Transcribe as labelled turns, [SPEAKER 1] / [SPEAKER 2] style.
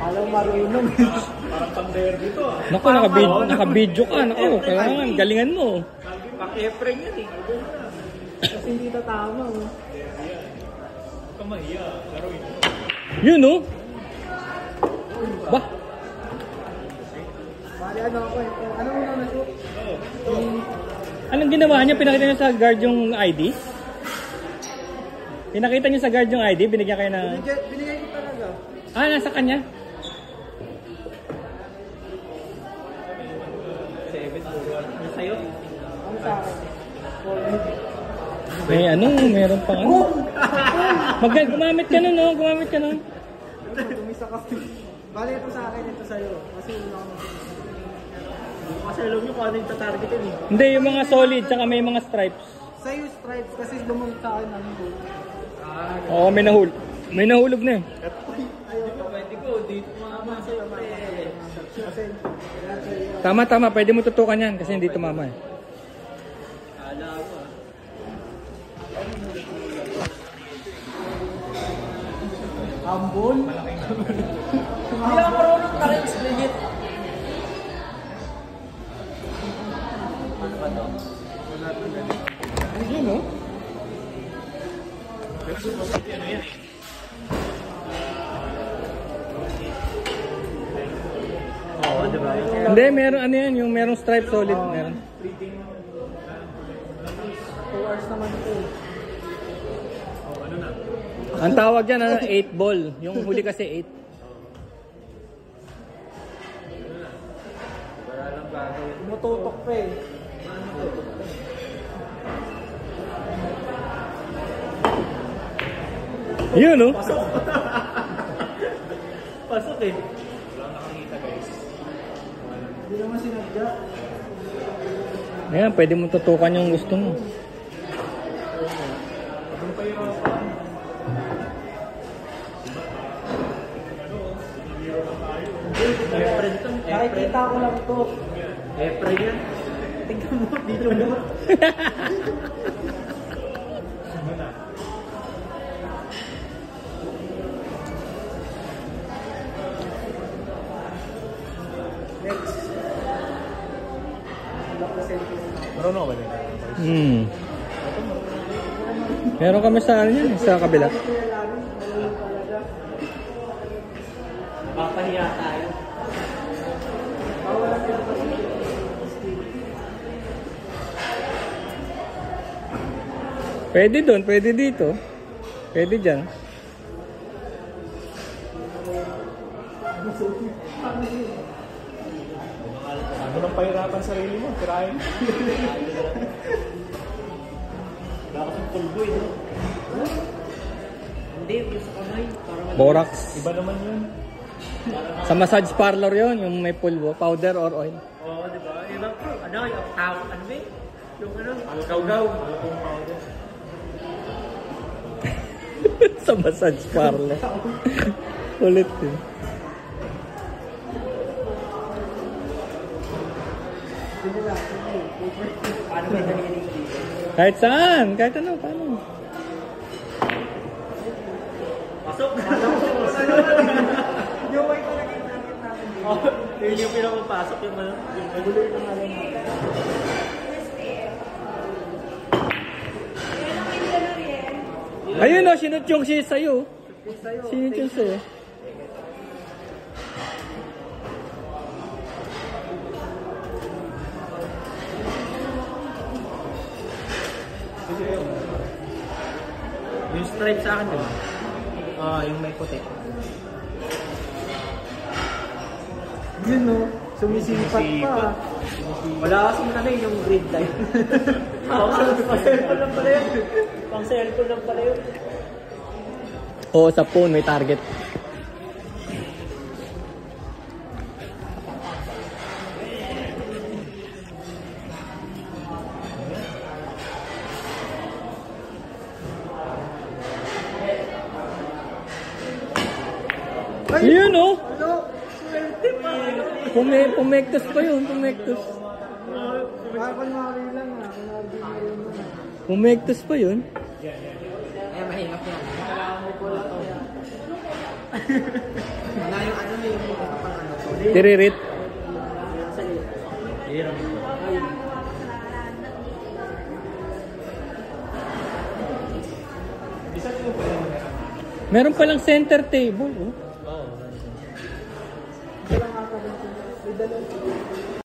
[SPEAKER 1] Alam marunong.
[SPEAKER 2] Parang pang-dare dito ah.
[SPEAKER 3] Naku, naka-video ka. Naku, kailangan, galingan mo.
[SPEAKER 1] Pang-efreng yan eh. Kasi hindi tatama oh.
[SPEAKER 2] Huwag kang mahiya. Laruin mo.
[SPEAKER 3] Yun oh. Ba?
[SPEAKER 1] Bali ano ako eh. Ano mo na shoot?
[SPEAKER 3] Anong ginawa niya? Pinakita niya sa guard yung ID? Pinakita niya sa guard yung ID? Binigyan kayo na...
[SPEAKER 1] Binigay ko talaga.
[SPEAKER 3] Ah, nasa kanya?
[SPEAKER 1] 7 sa'yo? Ano sa akin?
[SPEAKER 3] May ano, meron pang ano. Gumamit ka nun, no? Gumamit ka nun.
[SPEAKER 1] Tumisa ka. Bali ito sa akin, ito sa'yo. Kasi wala akong kasi alam nyo kung ano yung tatargetin eh.
[SPEAKER 3] Hindi, yung mga solid, tsaka may mga stripes.
[SPEAKER 1] Sa'yo stripes kasi lumang sa akin ang goal.
[SPEAKER 3] Oo, may nahulog na eh.
[SPEAKER 1] Ayun, pwede ko. Dito mama sa'yo.
[SPEAKER 3] Tama, pwede mo tutukan yan kasi hindi tumama eh.
[SPEAKER 1] Ala ako ah. Ambon? Hindi ako marunong ka rin legit. Ano ba to?
[SPEAKER 3] Yun, no?
[SPEAKER 1] Oo, diba?
[SPEAKER 3] Hindi, meron ano yan, yung merong stripe solid. Meron.
[SPEAKER 1] 2 hours naman ito.
[SPEAKER 3] Ang tawag dyan, 8 ball. Yung huli kasi 8.
[SPEAKER 1] Tumututok pa eh.
[SPEAKER 3] Yun, no?
[SPEAKER 1] Pasok eh.
[SPEAKER 2] Wala nakakita guys.
[SPEAKER 1] Hindi naman sinadya.
[SPEAKER 3] Ayan, pwede mo tutukan yung gusto mo.
[SPEAKER 2] Ano pa yung pa?
[SPEAKER 1] Efren to. Nakikita ko lang to. Efren yan. Tingnan mo, dito mo. Next.
[SPEAKER 2] Marunong ba din?
[SPEAKER 3] Meron kami sa ano yan, sa kabila.
[SPEAKER 1] Papahiya tayo.
[SPEAKER 3] Pwede doon, pwede dito. Pwede dyan.
[SPEAKER 2] Ano nang pahirapan sarili mo? Tirahin.
[SPEAKER 1] Baka sa pulbo eh, no? Hindi, sa kamay.
[SPEAKER 3] Borax.
[SPEAKER 2] Iba naman yun.
[SPEAKER 3] Sa massage parlor yon, yung may pulbo, powder or oil.
[SPEAKER 1] Oo, di ba? Iba po. Ano, yung tawag, ano ba eh? Yung ano, algaw-gaw.
[SPEAKER 3] Sa massage parlor. Ulit eh.
[SPEAKER 1] Paano ba nalilig?
[SPEAKER 3] Kahit saan, kahit ano, paano.
[SPEAKER 1] Pasok! Yung white talaga yung target natin. Yun yung pinapapasok yung ano. Yung maguloy ng alam natin.
[SPEAKER 3] Ayun o, sinut yung siya sa'yo. Sinut yung sa'yo.
[SPEAKER 1] Yung stripe sa akin, diba? Yung may puti. Yun no, sumisipat pa. Wala kasing ano yung grid line. Pang cellphone lang pala yun. Pang cellphone lang pala yun.
[SPEAKER 3] Oo, sa phone may target. Yun o!
[SPEAKER 1] Swerte pa!
[SPEAKER 3] Pumektos pa yun, pumektos.
[SPEAKER 1] Kunwari lang ah,
[SPEAKER 3] Pumektos pa yun.
[SPEAKER 1] mahirap yan. Wala yung ano yung
[SPEAKER 3] Tiririt.
[SPEAKER 1] Hirap ito.
[SPEAKER 3] Meron palang center table. Oh.
[SPEAKER 1] Ito lang ata. May dalawa.